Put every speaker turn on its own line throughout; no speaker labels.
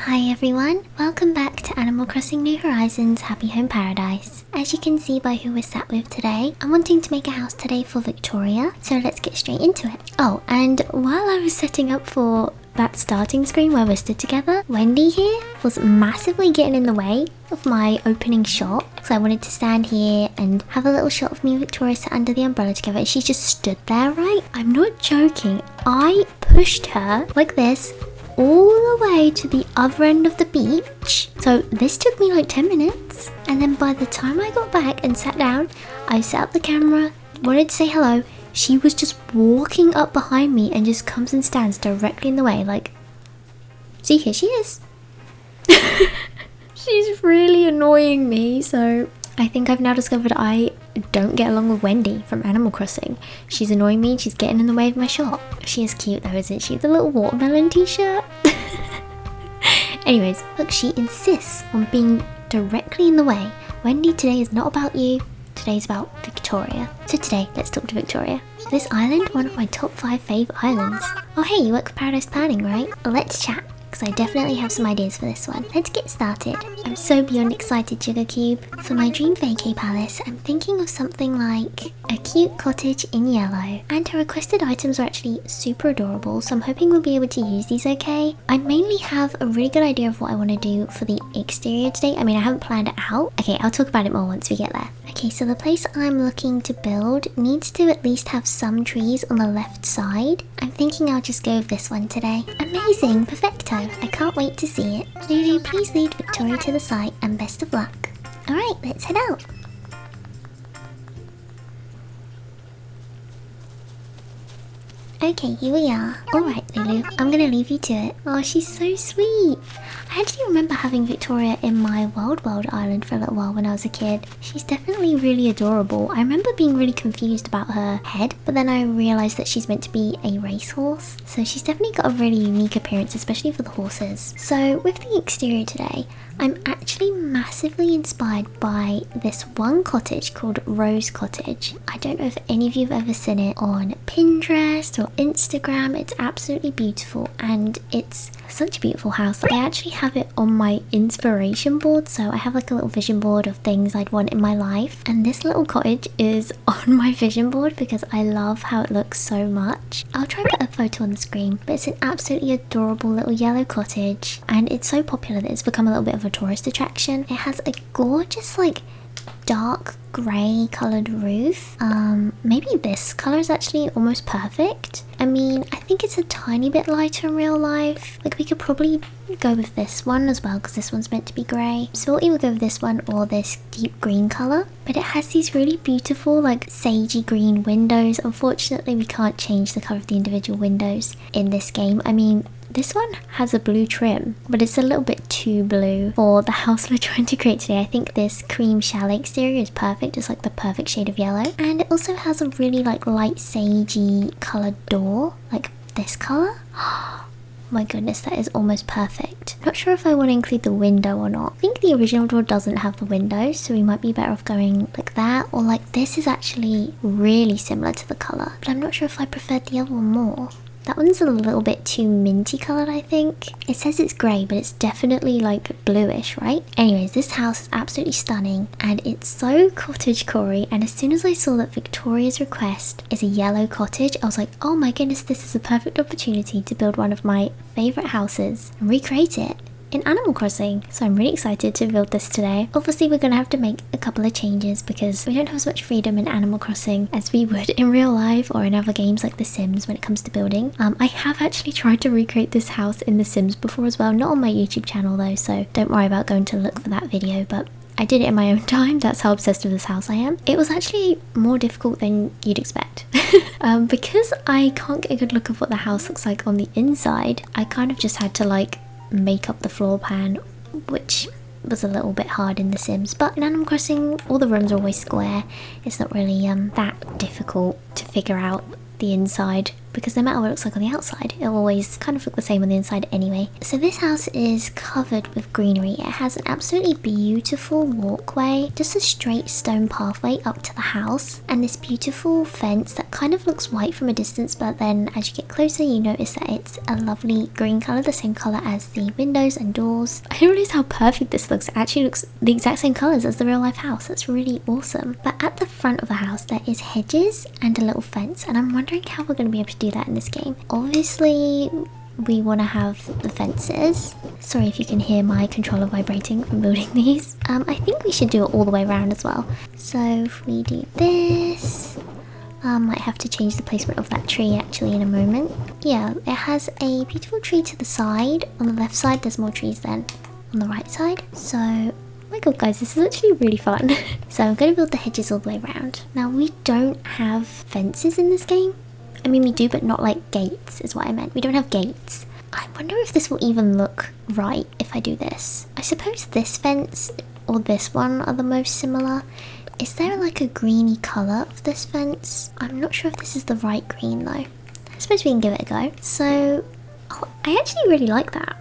Hi everyone, welcome back to Animal Crossing New Horizons Happy Home Paradise. As you can see by who we're sat with today, I'm wanting to make a house today for Victoria, so let's get straight into it. Oh, and while I was setting up for that starting screen where we're stood together, Wendy here was massively getting in the way of my opening shot. So I wanted to stand here and have a little shot of me and Victoria sat under the umbrella together, and she just stood there, right? I'm not joking. I pushed her like this all the way to the other end of the beach. So this took me like 10 minutes. And then by the time I got back and sat down, I set up the camera, wanted to say hello. She was just walking up behind me and just comes and stands directly in the way. Like, see, here she is. She's really annoying me. So I think I've now discovered I don't get along with Wendy from Animal Crossing. She's annoying me, she's getting in the way of my shot. She is cute though, isn't she? The little watermelon t-shirt. Anyways, look, she insists on being directly in the way. Wendy, today is not about you. Today's about Victoria. So today, let's talk to Victoria. This island, one of my top 5 fave islands. Oh hey, you work for Paradise Planning, right? Let's chat, because I definitely have some ideas for this one. Let's get started. I'm so beyond excited, Sugar Cube. For my dream vacay palace, I'm thinking of something like a cute cottage in yellow. And her requested items are actually super adorable, so I'm hoping we'll be able to use these okay. I mainly have a really good idea of what I want to do for the exterior today. I mean, I haven't planned it out. Okay, I'll talk about it more once we get there. Okay, so the place I'm looking to build needs to at least have some trees on the left side. I'm thinking I'll just go with this one today. Amazing, perfecto. I can't wait to see it. Lulu, please lead Victoria to the site and best of luck. Alright, let's head out. Okay, here we are. Alright, Lulu, I'm gonna leave you to it. Oh, she's so sweet. I actually remember having Victoria in my World Island for a little while when I was a kid. She's definitely really adorable. I remember being really confused about her head, but then I realised that she's meant to be a racehorse. So she's definitely got a really unique appearance, especially for the horses. So with the exterior today, I'm actually massively inspired by this one cottage called Rose Cottage. I don't know if any of you have ever seen it on Pinterest or Instagram. It's absolutely beautiful and it's such a beautiful house. I actually have it on my inspiration board, so I have like a little vision board of things I'd want in my life, and this little cottage is on my vision board because I love how it looks so much. I'll try and put a photo on the screen, but it's an absolutely adorable little yellow cottage and it's so popular that it's become a little bit of a tourist attraction. It has a gorgeous like dark grey coloured roof. Maybe this colour is actually almost perfect. I mean, I think it's a tiny bit lighter in real life. Like we could probably go with this one as well because this one's meant to be grey. So we'll either go with this one or this deep green colour. But it has these really beautiful like sagey green windows. Unfortunately, we can't change the colour of the individual windows in this game. I mean, this one has a blue trim, but it's a little bit too blue for the house we're trying to create today. I think this cream chalet exterior is perfect. It's like the perfect shade of yellow. And it also has a really like light sagey coloured door, like this colour. My goodness, that is almost perfect. Not sure if I want to include the window or not. I think the original door doesn't have the windows, so we might be better off going like that, or like this is actually really similar to the colour, but I'm not sure if I preferred the other one more. That one's a little bit too minty coloured, I think. It says it's grey, but it's definitely like bluish, right? Anyways, this house is absolutely stunning and it's so cottagecore, and as soon as I saw that Victoria's request is a yellow cottage, I was like, oh my goodness, this is a perfect opportunity to build one of my favourite houses and recreate it in Animal Crossing. So I'm really excited to build this today. Obviously we're going to have to make a couple of changes because we don't have as much freedom in Animal Crossing as we would in real life or in other games like The Sims when it comes to building. I have actually tried to recreate this house in The Sims before as well, not on my YouTube channel though, so don't worry about going to look for that video, but I did it in my own time. That's how obsessed with this house I am. It was actually more difficult than you'd expect. Because I can't get a good look of what the house looks like on the inside, I kind of just had to like make up the floor plan, which was a little bit hard in The Sims, but in Animal Crossing all the rooms are always square. It's not really that difficult to figure out the inside because no matter what it looks like on the outside, it'll always kind of look the same on the inside anyway. So this house is covered with greenery. It has an absolutely beautiful walkway, just a straight stone pathway up to the house, and this beautiful fence that kind of looks white from a distance, but then as you get closer you notice that it's a lovely green colour, the same colour as the windows and doors. I didn't realise how perfect this looks. It actually looks the exact same colours as the real life house. That's really awesome. But at the front of the house there is hedges and a little fence, and I'm wondering how we're going to be able to do that in this game. Obviously we want to have the fences. Sorry if you can hear my controller vibrating from building these. I think we should do it all the way around as well. So if we do this, might have to change the placement of that tree actually in a moment. Yeah, it has a beautiful tree to the side. On the left side there's more trees than on the right side. So oh my god guys, this is actually really fun. So I'm going to build the hedges all the way around. Now we don't have fences in this game. I mean we do, but not like gates is what I meant. We don't have gates. I wonder if this will even look right if I do this. I suppose this fence or this one are the most similar. Is there like a greeny colour of this fence? I'm not sure if this is the right green though. I suppose we can give it a go. So I actually really like that.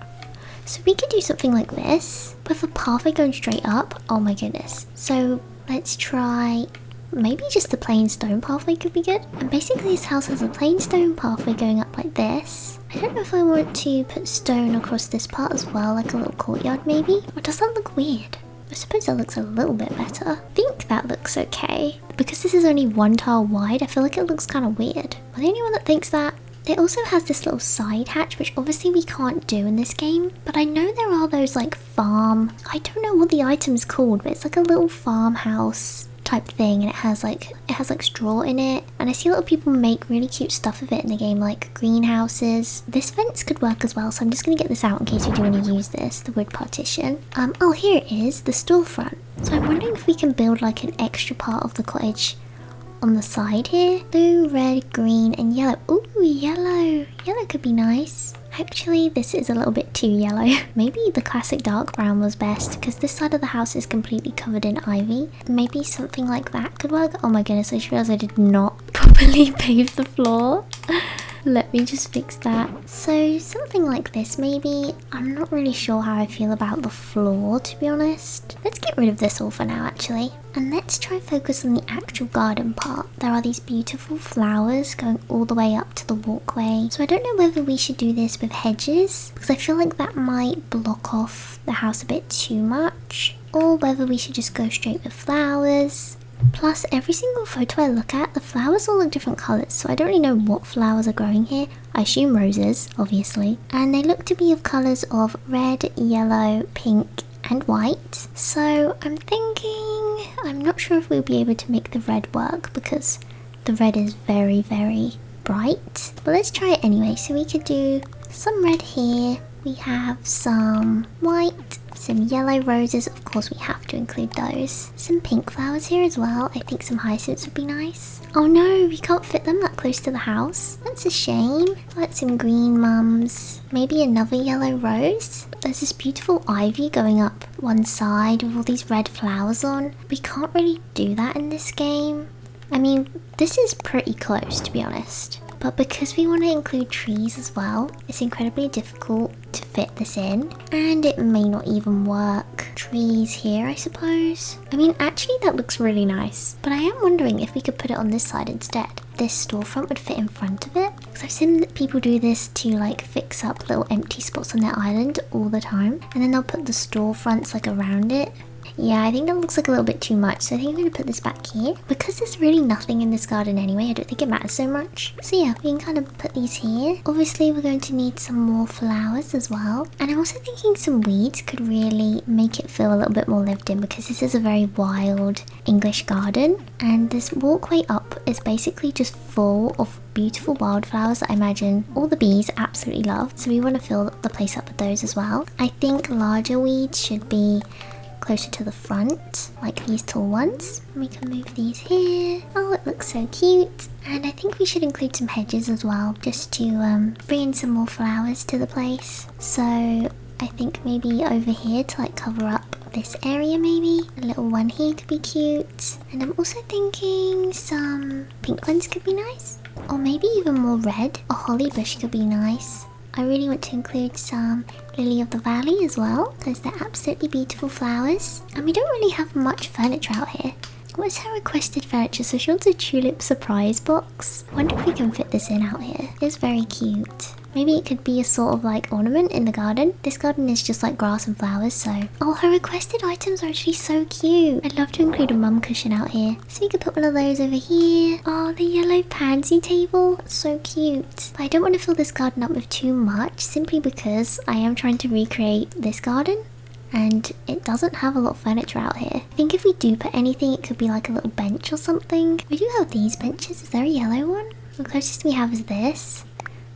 So we could do something like this with a pathway going straight up. Oh my goodness. So let's try maybe just the plain stone pathway could be good. And basically this house has a plain stone pathway going up like this. I don't know if I want to put stone across this part as well, like a little courtyard maybe. Or does that look weird? I suppose that looks a little bit better. I think that looks okay. Because this is only one tile wide, I feel like it looks kind of weird. Am I the only one that thinks that? It also has this little side hatch, which obviously we can't do in this game. But I know there are those like farm... I don't know what the item's called, but it's like a little farmhouse type thing, and it has like straw in it, and I see a lot of people make really cute stuff of it in the game, like greenhouses. This fence could work as well, so I'm just gonna get this out in case we do want to use this, the wood partition. Oh, here it is, the storefront. So I'm wondering if we can build like an extra part of the cottage on the side here. Blue, red, green, and yellow. Ooh, yellow. Yellow could be nice. Actually, this is a little bit too yellow. Maybe the classic dark brown was best, because this side of the house is completely covered in ivy. Maybe something like that could work. Oh my goodness, I just realized I did not properly pave the floor. Let me just fix that. So something like this maybe. I'm not really sure how I feel about the floor, to be honest. Let's get rid of this all for now actually. And let's try focus on the actual garden part. There are these beautiful flowers going all the way up to the walkway. So I don't know whether we should do this with hedges, because I feel like that might block off the house a bit too much. Or whether we should just go straight with flowers. Plus, every single photo I look at, the flowers all look different colours, so I don't really know what flowers are growing here. I assume roses, obviously. And they look to be of colours of red, yellow, pink and white. So I'm thinking, I'm not sure if we'll be able to make the red work because the red is very, very bright. But let's try it anyway. So we could do some red here. We have some white, some yellow roses, of course we have to include those. Some pink flowers here as well. I think some hyacinths would be nice. Oh no, we can't fit them that close to the house. That's a shame. Let's some green mums. Maybe another yellow rose. There's this beautiful ivy going up one side with all these red flowers on. We can't really do that in this game. I mean, this is pretty close to be honest. But because we want to include trees as well, it's incredibly difficult to fit this in. And it may not even work. Trees here, I suppose. I mean, actually that looks really nice. But I am wondering if we could put it on this side instead. This storefront would fit in front of it. Because I've seen that people do this to like fix up little empty spots on their island all the time. And then they'll put the storefronts like around it. Yeah, I think that looks like a little bit too much, so I think I'm going to put this back here. Because there's really nothing in this garden anyway, I don't think it matters so much. So yeah, we can kind of put these here. Obviously, we're going to need some more flowers as well. And I'm also thinking some weeds could really make it feel a little bit more lived in, because this is a very wild English garden. And this walkway up is basically just full of beautiful wildflowers that I imagine all the bees absolutely love. So we want to fill the place up with those as well. I think larger weeds should be closer to the front, like these tall ones. We can move these here. Oh, it looks so cute. And I think we should include some hedges as well, just to bring in some more flowers to the place. So I think maybe over here to like cover up this area maybe. A little one here could be cute. And I'm also thinking some pink ones could be nice. Or maybe even more red. A holly bush could be nice. I really want to include some lily of the valley as well, because they're absolutely beautiful flowers. And we don't really have much furniture out here. What is her requested furniture? So she wants a tulip surprise box. I wonder if we can fit this in out here. It's very cute. Maybe it could be a sort of like ornament in the garden. This garden is just like grass and flowers, so... Oh, her requested items are actually so cute. I'd love to include a mum cushion out here. So we could put one of those over here. Oh, the yellow pansy table. So cute. But I don't want to fill this garden up with too much, simply because I am trying to recreate this garden. And it doesn't have a lot of furniture out here. I think if we do put anything, it could be like a little bench or something. We do have these benches. Is there a yellow one? The closest we have is this.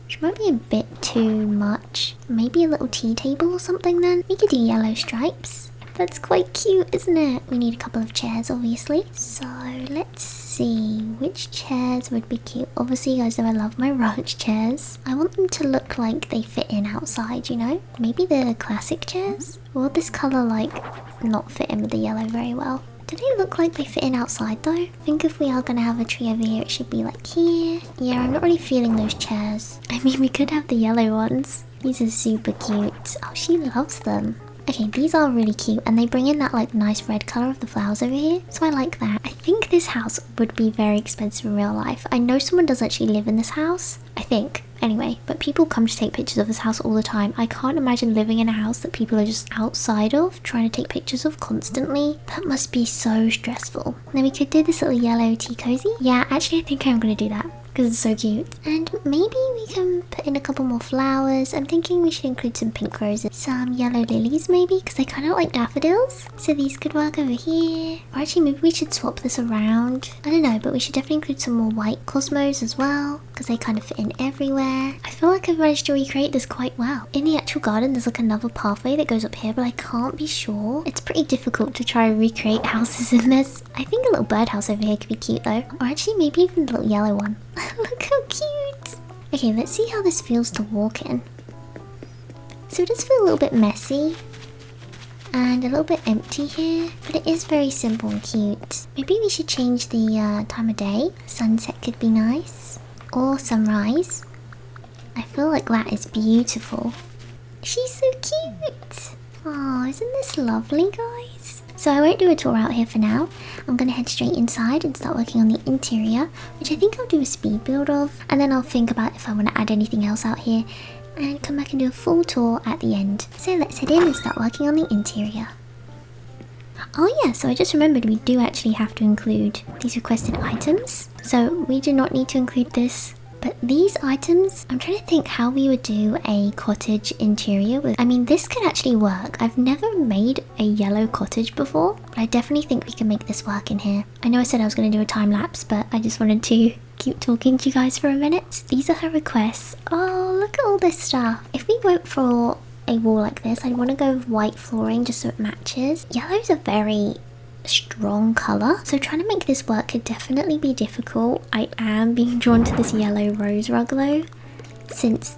Which might be a bit too much. Maybe a little tea table or something then. We could do yellow stripes. That's quite cute, isn't it? We need a couple of chairs, obviously. So let's see which chairs would be cute. Obviously, you guys know I love my ranch chairs. I want them to look like they fit in outside, you know? Maybe the classic chairs? Will this colour like not fit in with the yellow very well? Do they look like they fit in outside though? I think if we are going to have a tree over here, it should be like here. Yeah, I'm not really feeling those chairs. I mean, we could have the yellow ones. These are super cute. Oh, she loves them. Okay, these are really cute and they bring in that like nice red colour of the flowers over here. So I like that. I think this house would be very expensive in real life. I know someone does actually live in this house. I think. Anyway, but people come to take pictures of this house all the time. I can't imagine living in a house that people are just outside of, trying to take pictures of constantly. That must be so stressful. Then we could do this little yellow tea cozy. Yeah, actually I think I'm gonna do that, because it's so cute. And maybe we can put in a couple more flowers. I'm thinking we should include some pink roses. Some yellow lilies maybe, because I kind of like daffodils. So these could work over here. Or actually maybe we should swap this around. I don't know, but we should definitely include some more white cosmos as well, because they kind of fit in everywhere. I feel like I've managed to recreate this quite well. In the actual garden there's like another pathway that goes up here, but I can't be sure. It's pretty difficult to try and recreate houses in this. I think a little birdhouse over here could be cute though. Or actually maybe even the little yellow one. Look how cute! Okay, let's see how this feels to walk in. So it does feel a little bit messy and a little bit empty here, but it is very simple and cute. Maybe we should change the time of day. Sunset could be nice. Or sunrise. I feel like that is beautiful. She's so cute! Oh, isn't this lovely, guys? So I won't do a tour out here for now. I'm going to head straight inside and start working on the interior, which I think I'll do a speed build of, and then I'll think about if I want to add anything else out here and come back and do a full tour at the end. So let's head in and start working on the interior. Oh yeah, so I just remembered we do actually have to include these requested items. So we do not need to include this. But these items, I'm trying to think how we would do a cottage interior with. I mean, this could actually work. I've never made a yellow cottage before, but I definitely think we can make this work in here. I know I said I was going to do a time lapse, but I just wanted to keep talking to you guys for a minute. These are her requests. Oh, look at all this stuff. If we went for a wall like this, I'd want to go with white flooring just so it matches. Yellow's a very strong color, so trying to make this work could definitely be difficult. I am being drawn to this yellow rose rug though, since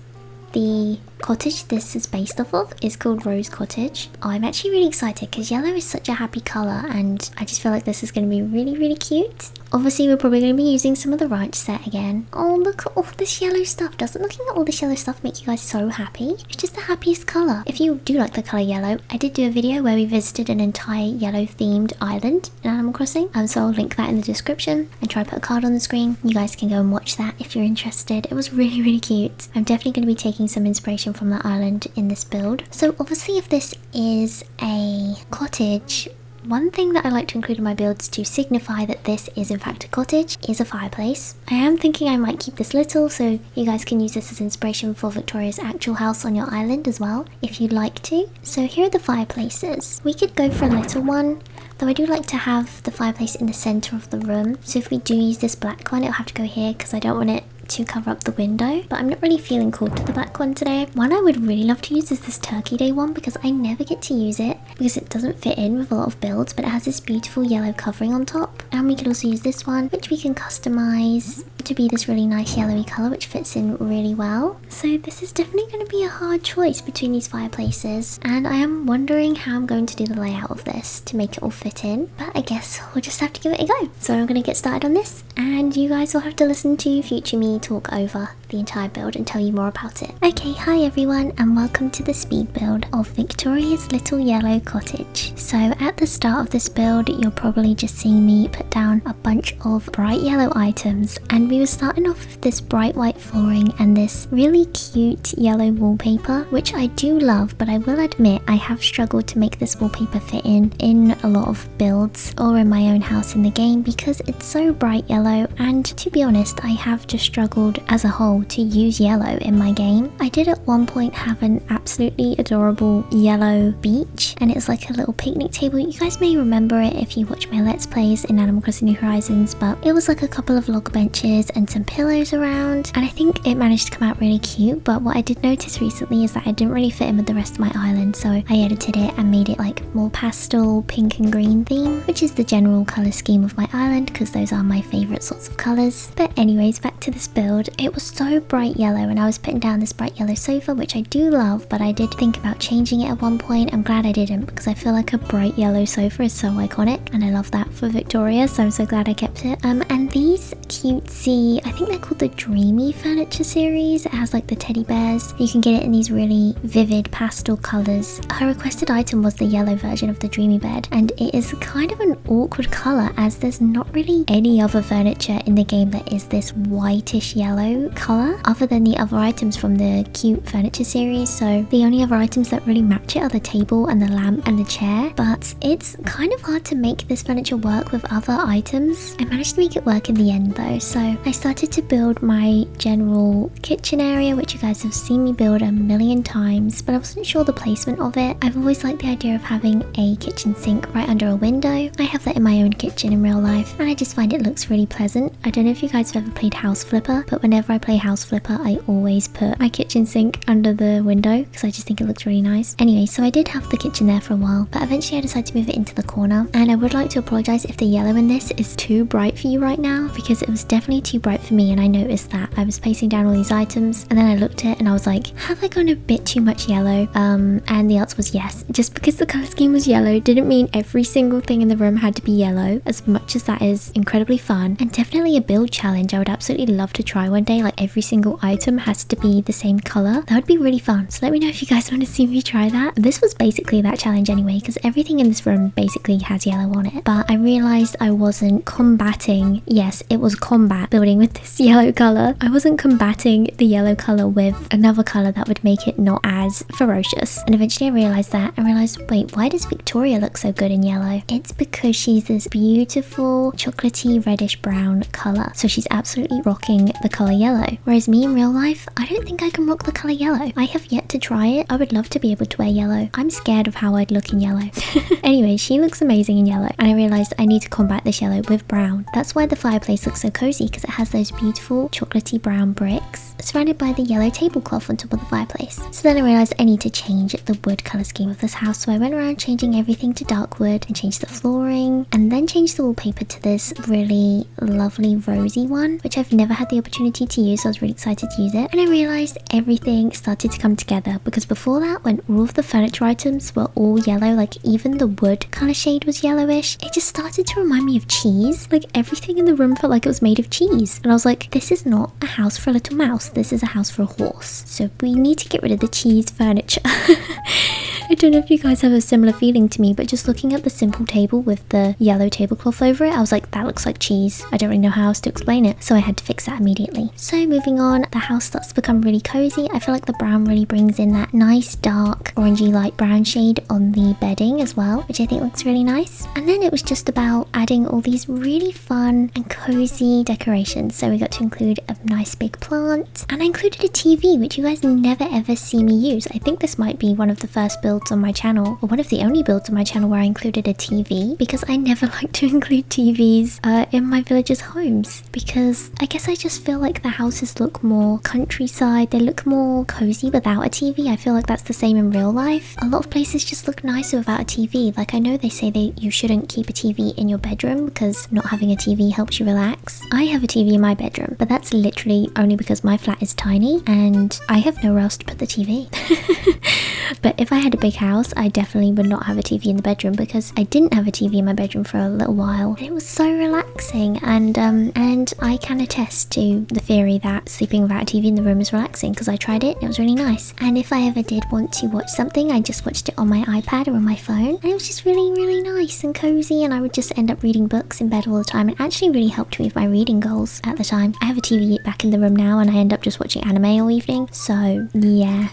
the cottage this is based off of is called Rose Cottage. Oh, I'm actually really excited because yellow is such a happy color and I just feel like this is going to be really cute. Obviously we're probably going to be using some of the ranch set again. Oh, look at all this yellow stuff. Doesn't looking at all this yellow stuff make you guys so happy? It's just the happiest color. If you do like the color yellow, I did do a video where we visited an entire yellow themed island in Animal Crossing, so I'll link that in the description and try to put a card on the screen. You guys can go and watch that if you're interested. It was really cute. I'm definitely going to be taking some inspiration from that island in this build. So obviously if this is a cottage, one thing that I like to include in my builds to signify that this is in fact a cottage is a fireplace. I am thinking I might keep this little so you guys can use this as inspiration for Victoria's actual house on your island as well if you'd like to. So here are the fireplaces. We could go for a little one, though I do like to have the fireplace in the center of the room. So if we do use this black one, it'll have to go here because I don't want it to cover up the window, but I'm not really feeling called to the black one today. One I would really love to use is this Turkey Day one because I never get to use it because it doesn't fit in with a lot of builds, but it has this beautiful yellow covering on top. And we could also use this one, which we can customize out to be this really nice yellowy colour which fits in really well. So this is definitely going to be a hard choice between these fireplaces, and I am wondering how I'm going to do the layout of this to make it all fit in, but I guess we'll just have to give it a go. So I'm going to get started on this, and you guys will have to listen to future me talk over the entire build and tell you more about it. Okay, hi everyone, and welcome to the speed build of Victoria's little yellow cottage. So at the start of this build, you're probably just seeing me put down a bunch of bright yellow items, and we were starting off with this bright white flooring and this really cute yellow wallpaper, which I do love, but I will admit I have struggled to make this wallpaper fit in a lot of builds or in my own house in the game because it's so bright yellow, and to be honest I have just struggled as a whole to use yellow in my game. I did at one point have an absolutely adorable yellow beach, and it's like a little picnic table. You guys may remember it if you watch my Let's Plays in Animal Crossing New Horizons, but it was like a couple of log benches and some pillows around, and I think it managed to come out really cute. But what I did notice recently is that I didn't really fit in with the rest of my island, so I edited it and made it like more pastel pink and green theme, which is the general colour scheme of my island because those are my favourite sorts of colours. But anyways, back to this build. It was so bright yellow, and I was putting down this bright yellow sofa, which I do love, but I did think about changing it at one point. I'm glad I didn't because I feel like a bright yellow sofa is so iconic, and I love that for Victoria, so I'm so glad I kept it. And these cutesy, I think they're called the Dreamy Furniture series. It has like the teddy bears. You can get it in these really vivid pastel colours. Her requested item was the yellow version of the Dreamy bed, and it is kind of an awkward colour as there's not really any other furniture in the game that is this whitish yellow colour other than the other items from the cute furniture series. So the only other items that really match it are the table and the lamp and the chair, but it's kind of hard to make this furniture work with other items. I managed to make it work in the end though, so I started to build my general kitchen area, which you guys have seen me build a million times, but I wasn't sure the placement of it. I've always liked the idea of having a kitchen sink right under a window. I have that in my own kitchen in real life, and I just find it looks really pleasant. I don't know if you guys have ever played House Flipper, but whenever I play House Flipper I always put my kitchen sink under the window because I just think it looks really nice. Anyway, so I did have the kitchen there for a while, but eventually I decided to move it into the corner, and I would like to apologise if the yellow in this is too bright for you right now because it was definitely too bright for me, and I noticed that. I was placing down all these items and then I looked at it and I was like, have I gone a bit too much yellow? And the answer was yes. Just because the colour scheme was yellow didn't mean every single thing in the room had to be yellow, as much as that is incredibly fun and definitely a build challenge I would absolutely love to try one day. Like every single item has to be the same colour. That would be really fun, so let me know if you guys want to see me try that. This was basically that challenge anyway because everything in this room basically has yellow on it, but I realised I wasn't combating, yes it was combat building with this yellow colour. I wasn't combating the yellow colour with another colour that would make it not as ferocious, and eventually I realised that. I realised, wait, why does Victoria look so good in yellow? It's because she's this beautiful chocolatey reddish brown colour, so she's absolutely rocking the colour yellow, whereas me in real life, I don't think I can rock the colour yellow. I have yet to try it. I would love to be able to wear yellow. I'm scared of how I'd look in yellow. Anyway, she looks amazing in yellow, and I realised I need to combat this yellow with brown. That's why the fireplace looks so cozy, because it has those beautiful chocolatey brown bricks surrounded by the yellow tablecloth on top of the fireplace. So then I realised I need to change the wood colour scheme of this house, so I went around changing everything to dark wood and changed the flooring and then changed the wallpaper to this really lovely rosy one, which I've never had the opportunity to use, so I was really excited to use it. And I realised everything started to come together because before that, when all of the furniture items were all yellow, like even the wood colour shade was yellowish, it just started to remind me of cheese. Like everything in the room felt like it was made of cheese, and I was like, this is not a house for a little mouse, this is a house for a horse, so we need to get rid of the cheese furniture. I don't know if you guys have a similar feeling to me, but just looking at the simple table with the yellow tablecloth over it, I was like, that looks like cheese. I don't really know how else to explain it, so I had to fix that immediately. So moving on, the house starts to become really cozy. I feel like the brown really brings in that nice dark orangey light brown shade on the bedding as well, which I think looks really nice. And then it was just about adding all these really fun and cozy decorations. So we got to include a nice big plant, and I included a TV, which you guys never ever see me use. I think this might be one of the first builds builds on my channel, or one of the only builds on my channel where I included a TV, because I never like to include TVs in my villagers' homes, because I guess I just feel like the houses look more countryside, they look more cozy without a TV. I feel like that's the same in real life. A lot of places just look nicer without a TV. Like I know they say you shouldn't keep a TV in your bedroom because not having a TV helps you relax. I have a TV in my bedroom, but that's literally only because my flat is tiny and I have nowhere else to put the TV. But if I had a big house, I definitely would not have a TV in the bedroom, because I didn't have a TV in my bedroom for a little while. And it was so relaxing, and I can attest to the theory that sleeping without a TV in the room is relaxing, because I tried it and it was really nice. And if I ever did want to watch something, I just watched it on my iPad or on my phone, and it was just really, really nice and cozy, and I would just end up reading books in bed all the time. It actually really helped me with my reading goals at the time. I have a TV back in the room now, and I end up just watching anime all evening, so yeah.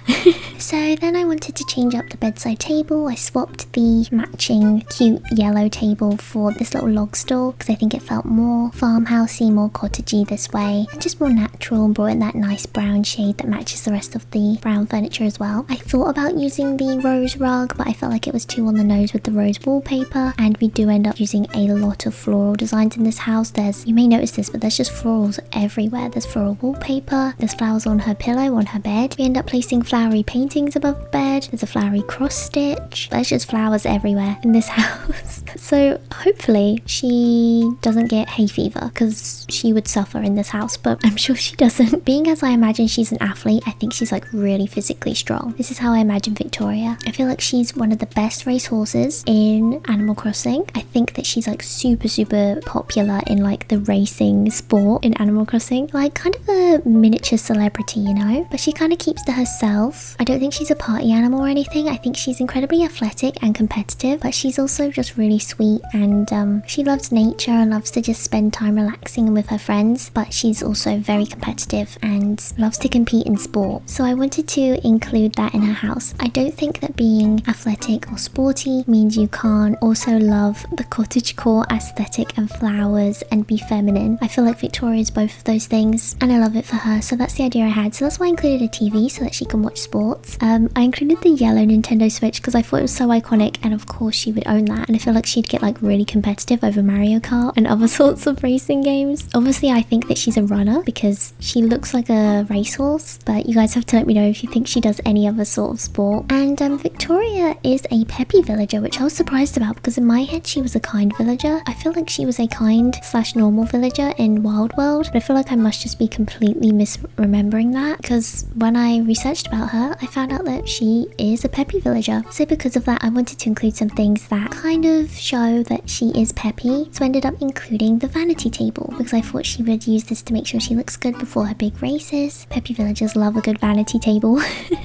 So then I wanted to change up the bedside table. I swapped the matching cute yellow table for this little log stool, because I think it felt more farmhousey, more cottagey this way, and just more natural, and brought in that nice brown shade that matches the rest of the brown furniture as well. I thought about using the rose rug, but I felt like it was too on the nose with the rose wallpaper, and we do end up using a lot of floral designs in this house. You may notice this, but there's just florals everywhere. There's floral wallpaper, there's flowers on her pillow, on her bed. We end up placing flowery paintings above the bed. There's a flowery cross stitch. There's just flowers everywhere in this house. So hopefully she doesn't get hay fever, because she would suffer in this house, but I'm sure she doesn't. Being as I imagine she's an athlete, I think she's like really physically strong. This is how I imagine Victoria. I feel like she's one of the best race horses in Animal Crossing. I think that she's like super popular in like the racing sport in Animal Crossing, like kind of a miniature celebrity, you know, but she kind of keeps to herself. I don't think she's a party animal or anything. I think she's incredibly athletic and competitive, but she's also just really sweet, and she loves nature and loves to just spend time relaxing with her friends, but she's also very competitive and loves to compete in sport. So I wanted to include that in her house. I don't think that being athletic or sporty means you can't also love the cottagecore aesthetic and flowers and be feminine. I feel like Victoria's both of those things, and I love it for her. So that's the idea I had. So that's why I included a TV, so that she can watch sports. I included the yellow Nintendo Switch because I thought it was so iconic, and of course she would own that, and I feel like she'd get like really competitive over Mario Kart and other sorts of racing games. Obviously I think that she's a runner because she looks like a racehorse, but you guys have to let me know if you think she does any other sort of sport. And Victoria is a peppy villager, which I was surprised about, because in my head she was a kind villager. I feel like she was a kind / normal villager in Wild World, but I feel like I must just be completely misremembering that, because when I researched about her, I found out that she is a peppy villager. So because of that, I wanted to include some things that kind of show that she is peppy. So I ended up including the vanity table, because I thought she would use this to make sure she looks good before her big races. Peppy villagers love a good vanity table.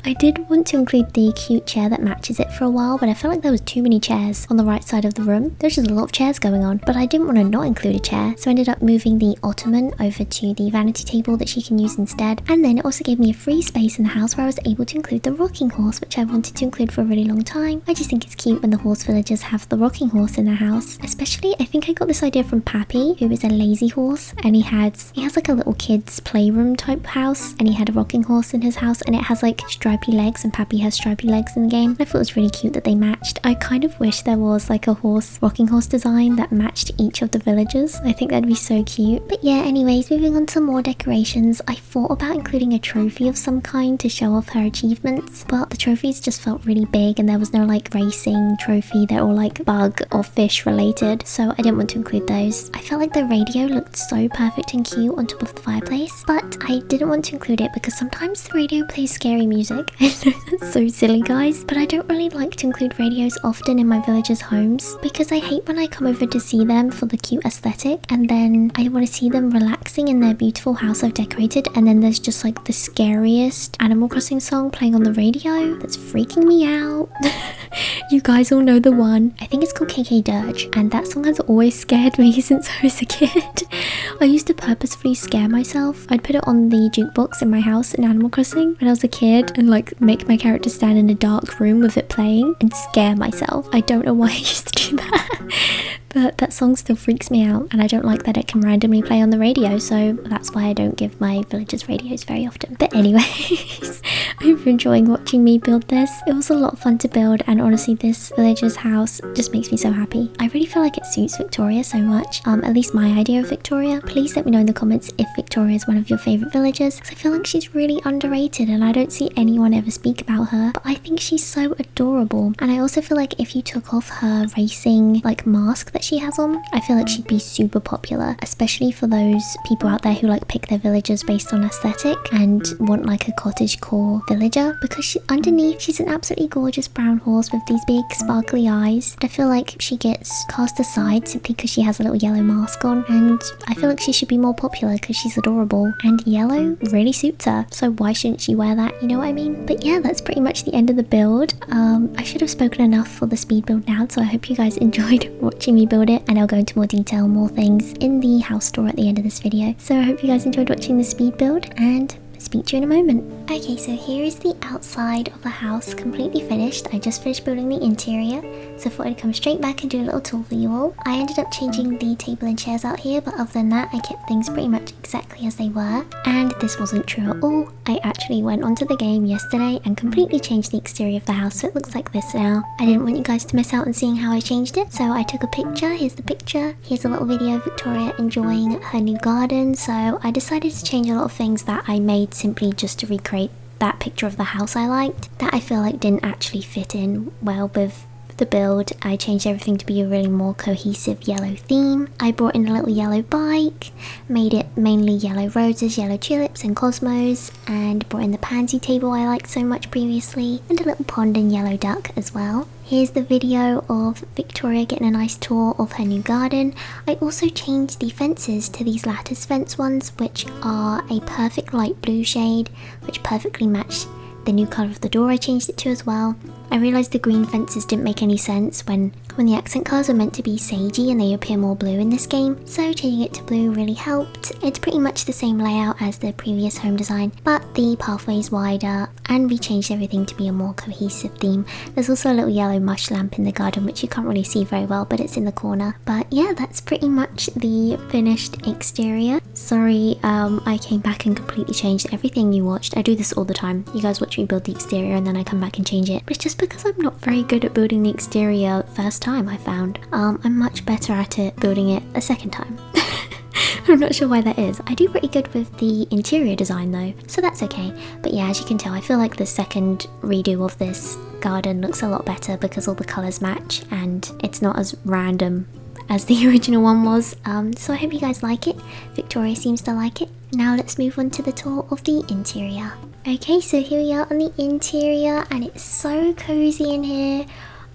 I did want to include the cute chair that matches it for a while, but I felt like there was too many chairs on the right side of the room. There's just a lot of chairs going on, but I didn't want to not include a chair, so I ended up moving the ottoman over to the vanity table that she can use instead. And then it also gave me a free space in the house where I was able to include the rocking horse, which I wanted to include for a really long time. I just think it's cute when the horse villagers have the rocking horse in their house. Especially, I think I got this idea from Pappy, who is a lazy horse, and he has like a little kid's playroom type house, and he had a rocking horse in his house, and it has like stripy legs, and Pappy has stripy legs in the game. I thought it was really cute that they matched. I kind of wish there was like a rocking horse design that matched each of the villagers. I think that'd be so cute. But yeah, anyways, moving on to more decorations. I thought about including a trophy of some kind to show off her achievements, but the trophies just felt really big, and there was no like racing trophy. They're all like bug or fish related, so I didn't want to include those. I felt like the radio looked so perfect and cute on top of the fireplace, but I didn't want to include it because sometimes the radio plays scary music. I know that's so silly, guys, but I don't really like to include radios often in my villagers' homes, because I hate when I come over to see them for the cute aesthetic, and then I want to see them relaxing in their beautiful house I've decorated, and then there's just like the scariest Animal Crossing song playing on the radio that's freaking me out. You guys all know the one. I think it's called KK Dirge, and that song has always scared me since I was a kid. I used to purposefully scare myself. I'd put it on the jukebox in my house in Animal Crossing when I was a kid, and like make my character stand in a dark room with it playing and scare myself. I don't know why I used to do that. But that song still freaks me out, and I don't like that it can randomly play on the radio, so that's why I don't give my villagers radios very often. But anyways, I hope you're enjoying watching me build this. It was a lot of fun to build, and honestly this villager's house just makes me so happy. I really feel like it suits Victoria so much, at least my idea of Victoria. Please let me know in the comments if Victoria is one of your favourite villagers, because I feel like she's really underrated and I don't see anyone ever speak about her, but I think she's so adorable. And I also feel like if you took off her racing like mask that she has on, I feel like she'd be super popular, especially for those people out there who like pick their villagers based on aesthetic and want like a cottage core villager, because underneath she's an absolutely gorgeous brown horse with these big sparkly eyes. I feel like she gets cast aside simply because she has a little yellow mask on, and I feel like she should be more popular because she's adorable and yellow really suits her, so why shouldn't she wear that, you know what I mean? But yeah, that's pretty much the end of the build. I should have spoken enough for the speed build now, so I hope you guys enjoyed watching me build it, and I'll go into more detail, more things in the house tour at the end of this video. So I hope you guys enjoyed watching the speed build, and speak to you in a moment. Okay, so here is the outside of the house completely finished. I just finished building the interior, so I thought I'd come straight back and do a little tour for you all. I ended up changing the table and chairs out here, but other than that I kept things pretty much exactly as they were. And this wasn't true at all. I actually went onto the game yesterday and completely changed the exterior of the house, so it looks like this now. I didn't want you guys to miss out on seeing how I changed it, so I took a picture. Here's the picture. Here's a little video of Victoria enjoying her new garden. So I decided to change a lot of things that I made simply just to recreate that picture of the house I liked, that I feel like didn't actually fit in well with the build. I changed everything to be a really more cohesive yellow theme. I brought in a little yellow bike, made it mainly yellow roses, yellow tulips and cosmos, and brought in the pansy table I liked so much previously, and a little pond and yellow duck as well. Here's the video of Victoria getting a nice tour of her new garden. I also changed the fences to these lattice fence ones, which are a perfect light blue shade, which perfectly match the new colour of the door I changed it to as well. I realised the green fences didn't make any sense when the accent colours are meant to be sagey and they appear more blue in this game, so changing it to blue really helped. It's pretty much the same layout as the previous home design, but the pathway's wider, and we changed everything to be a more cohesive theme. There's also a little yellow mush lamp in the garden which you can't really see very well, but it's in the corner. But yeah, that's pretty much the finished exterior. Sorry, I came back and completely changed everything you watched. I do this all the time. You guys watch me build the exterior and then I come back and change it. But it's just because I'm not very good at building the exterior first time, I found. I'm much better at it building it a second time. I'm not sure why that is. I do pretty good with the interior design though, so that's okay. But yeah, as you can tell, I feel like the second redo of this garden looks a lot better because all the colours match and it's not as random as the original one was. So I hope you guys like it. Victoria seems to like it. Now let's move on to the tour of the interior. Okay, so here we are on the interior, and it's so cozy in here.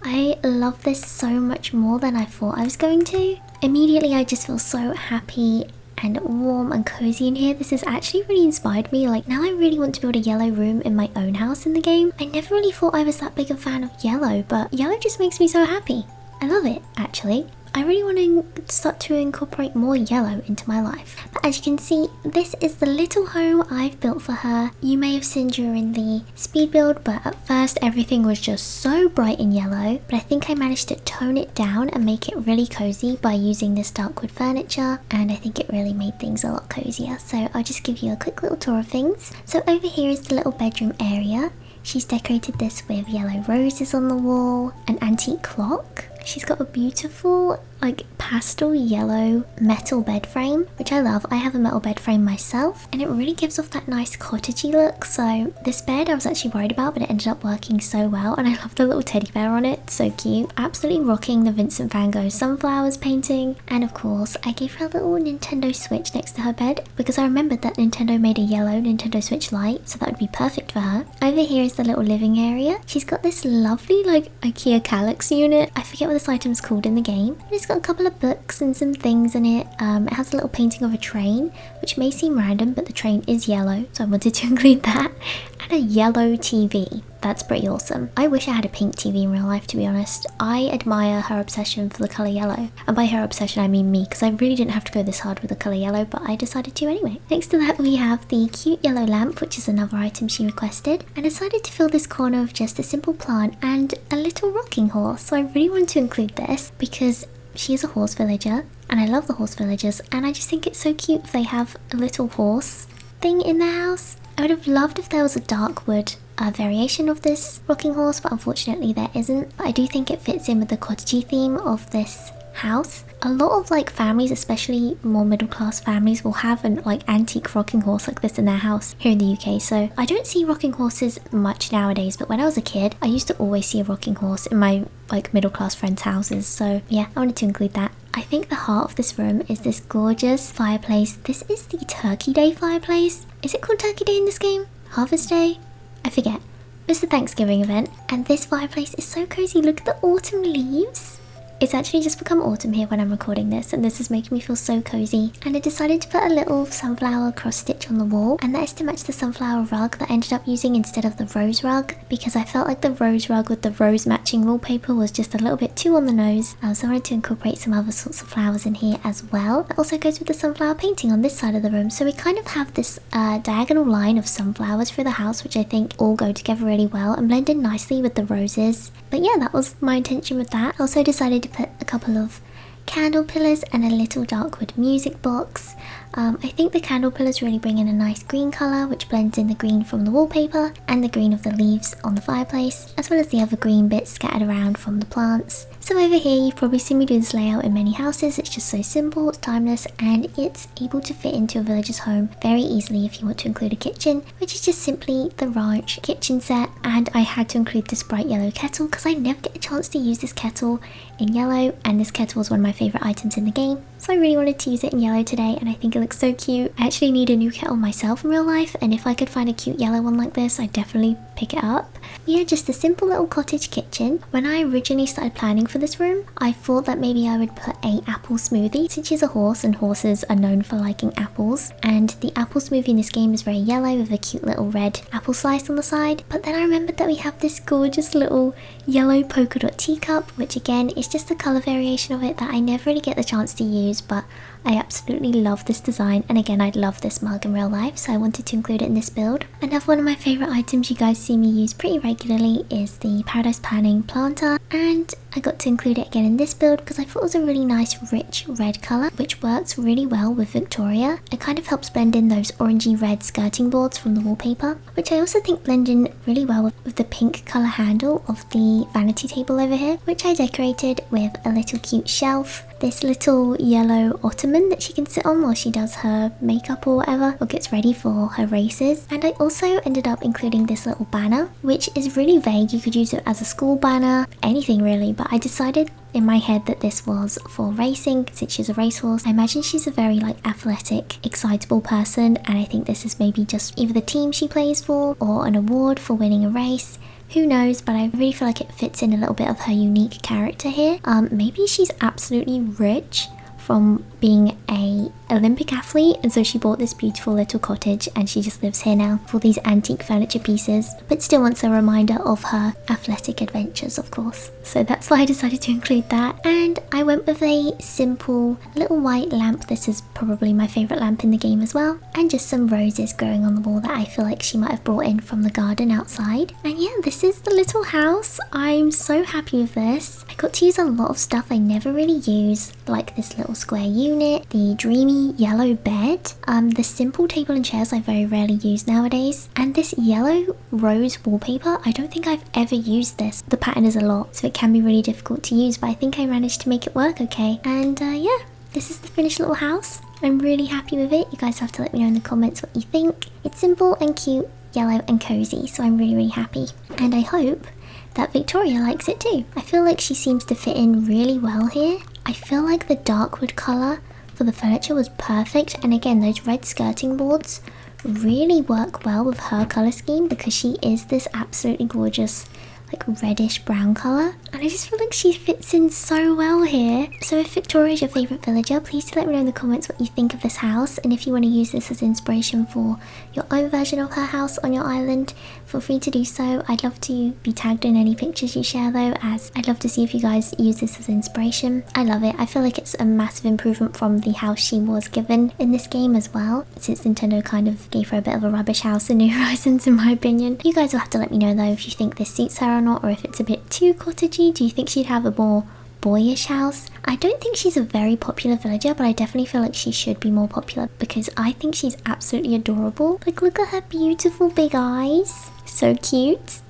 I love this so much more than I thought I was going to. Immediately I just feel so happy and warm and cozy in here. This has actually really inspired me. Like, now I really want to build a yellow room in my own house in the game. I never really thought I was that big a fan of yellow, but yellow just makes me so happy. I love it, actually. I really want to start to incorporate more yellow into my life. But as you can see, this is the little home I've built for her. You may have seen during the speed build, but at first everything was just so bright in yellow. But I think I managed to tone it down and make it really cozy by using this dark wood furniture. And I think it really made things a lot cozier. So I'll just give you a quick little tour of things. So over here is the little bedroom area. She's decorated this with yellow roses on the wall, an antique clock. She's got a beautiful like pastel yellow metal bed frame, which I love. I have a metal bed frame myself, and it really gives off that nice cottagey look. So this bed I was actually worried about, but it ended up working so well, and I love the little teddy bear on it, so cute. Absolutely rocking the Vincent van Gogh sunflowers painting. And of course I gave her a little Nintendo Switch next to her bed because I remembered that Nintendo made a yellow Nintendo Switch Lite, so that would be perfect for her. Over here is the little living area. She's got this lovely like IKEA Kallax unit. I forget what this item's called in the game. It's got a couple of books and some things in it. It has a little painting of a train, which may seem random, but the train is yellow, so I wanted to include that. And a yellow TV. That's pretty awesome. I wish I had a pink TV in real life, to be honest. I admire her obsession for the colour yellow. And by her obsession I mean me, because I really didn't have to go this hard with the colour yellow, but I decided to anyway. Next to that we have the cute yellow lamp, which is another item she requested. I decided to fill this corner with just a simple plant and a little rocking horse. So I really want to include this because she is a horse villager, and I love the horse villagers, and I just think it's so cute if they have a little horse thing in their house. I would have loved if there was a dark wood variation of this rocking horse, but unfortunately there isn't. But I do think it fits in with the cottagey theme of this house. A lot of like families, especially more middle class families, will have an like antique rocking horse like this in their house here in the UK. So I don't see rocking horses much nowadays, but when I was a kid I used to always see a rocking horse in my like middle class friends' houses. So yeah, I wanted to include that. I think the heart of this room is this gorgeous fireplace. This is the Turkey Day fireplace. Is it called Turkey Day in this game? Harvest Day? I forget. It's the Thanksgiving event, and this fireplace is so cozy. Look at the autumn leaves. It's actually just become autumn here when I'm recording this, and this is making me feel so cozy. And I decided to put a little sunflower cross stitch on the wall, and that is to match the sunflower rug that I ended up using instead of the rose rug, because I felt like the rose rug with the rose matching wallpaper was just a little bit too on the nose. So I wanted to incorporate some other sorts of flowers in here as well. That also goes with the sunflower painting on this side of the room. So we kind of have this diagonal line of sunflowers through the house, which I think all go together really well and blend in nicely with the roses. But yeah, that was my intention with that. I also decided to put a couple of candle pillars and a little dark wood music box. I think the candle pillars really bring in a nice green colour, which blends in the green from the wallpaper and the green of the leaves on the fireplace, as well as the other green bits scattered around from the plants. So over here you've probably seen me do this layout in many houses. It's just so simple, it's timeless, and it's able to fit into a villager's home very easily if you want to include a kitchen, which is just simply the ranch kitchen set. And I had to include this bright yellow kettle because I never get a chance to use this kettle in yellow, and this kettle is one of my favourite items in the game, so I really wanted to use it in yellow today, and I think it looks so cute. I actually need a new kettle myself in real life, and if I could find a cute yellow one like this, I'd definitely pick it up. Yeah, just a simple little cottage kitchen. When I originally started planning for this room, I thought that maybe I would put a apple smoothie, since she's a horse and horses are known for liking apples, and the apple smoothie in this game is very yellow with a cute little red apple slice on the side. But then I remembered that we have this gorgeous little yellow polka dot teacup, which again is just a colour variation of it that I never really get the chance to use, but I absolutely love this design, and again I'd love this mug in real life, so I wanted to include it in this build. Another one of my favourite items you guys see me use pretty regularly is the Paradise Planning planter, and I got to include it again in this build because I thought it was a really nice rich red colour, which works really well with Victoria. It kind of helps blend in those orangey red skirting boards from the wallpaper, which I also think blend in really well with the pink colour handle of the vanity table over here, which I decorated with a little cute shelf, this little yellow ottoman that she can sit on while she does her makeup or whatever, or gets ready for her races. And I also ended up including this little banner, which is really vague. You could use it as a school banner, anything really, but I decided in my head that this was for racing since she's a racehorse. I imagine she's a very like athletic, excitable person, and I think this is maybe just either the team she plays for or an award for winning a race. Who knows, but I really feel like it fits in a little bit of her unique character here. Maybe she's absolutely rich from being a Olympic athlete, and so she bought this beautiful little cottage and she just lives here now for these antique furniture pieces, but still wants a reminder of her athletic adventures, of course. So that's why I decided to include that. And I went with a simple little white lamp. This is probably my favourite lamp in the game as well, and just some roses growing on the wall that I feel like she might have brought in from the garden outside. And yeah, this is the little house. I'm so happy with this. I got to use a lot of stuff I never really use, like this little square unit, the dreamy yellow bed, the simple table and chairs I very rarely use nowadays, and this yellow rose wallpaper. I don't think I've ever used this. The pattern is a lot, so it can be really difficult to use, but I think I managed to make it work okay. And yeah, this is the finished little house. I'm really happy with it. You guys have to let me know in the comments what you think. It's simple and cute, yellow and cozy, so I'm really happy, and I hope that Victoria likes it too. I feel like she seems to fit in really well here. I feel like the dark wood colour for the furniture was perfect, and again those red skirting boards really work well with her colour scheme because she is this absolutely gorgeous like reddish brown colour, and I just feel like she fits in so well here. So if Victoria is your favourite villager, please do let me know in the comments what you think of this house, and if you want to use this as inspiration for your own version of her house on your island, feel free to do so. I'd love to be tagged in any pictures you share though, as I'd love to see if you guys use this as inspiration. I love it. I feel like it's a massive improvement from the house she was given in this game as well, since Nintendo kind of gave her a bit of a rubbish house in New Horizons in my opinion. You guys will have to let me know though if you think this suits her or not, or if it's a bit too cottagey. Do you think she'd have a more boyish house. I don't think she's a very popular villager, but I definitely feel like she should be more popular because I think she's absolutely adorable. Like, look at her beautiful big eyes. So cute.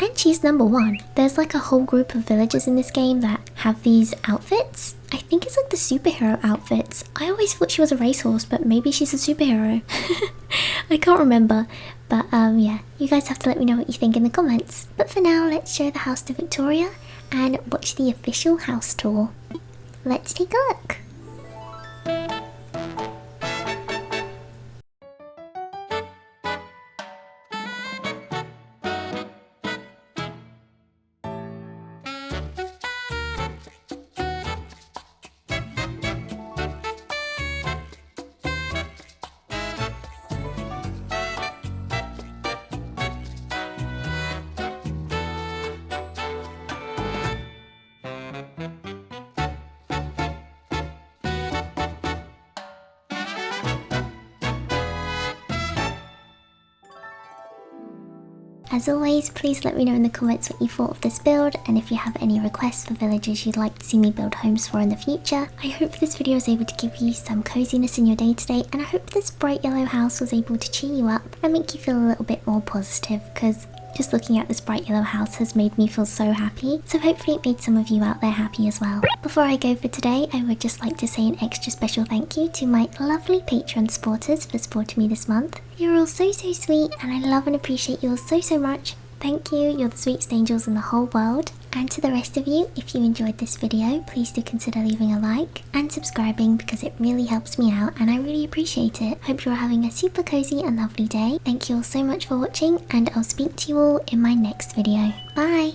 And she's number 1. There's like a whole group of villagers in this game that have these outfits. I think it's like the superhero outfits. I always thought she was a racehorse, but maybe she's a superhero. I can't remember. But yeah, you guys have to let me know what you think in the comments. But for now, let's show the house to Victoria and watch the official house tour. Let's take a look. As always, please let me know in the comments what you thought of this build, and if you have any requests for villagers you'd like to see me build homes for in the future. I hope this video was able to give you some coziness in your day to day, and I hope this bright yellow house was able to cheer you up and make you feel a little bit more positive, because just looking at this bright yellow house has made me feel so happy, so hopefully it made some of you out there happy as well. Before I go for today, I would just like to say an extra special thank you to my lovely Patreon supporters for supporting me this month. You're all so sweet, and I love and appreciate you all so much. Thank you, you're the sweetest angels in the whole world. And to the rest of you, if you enjoyed this video, please do consider leaving a like and subscribing because it really helps me out and I really appreciate it. Hope you're having a super cozy and lovely day. Thank you all so much for watching, and I'll speak to you all in my next video. Bye!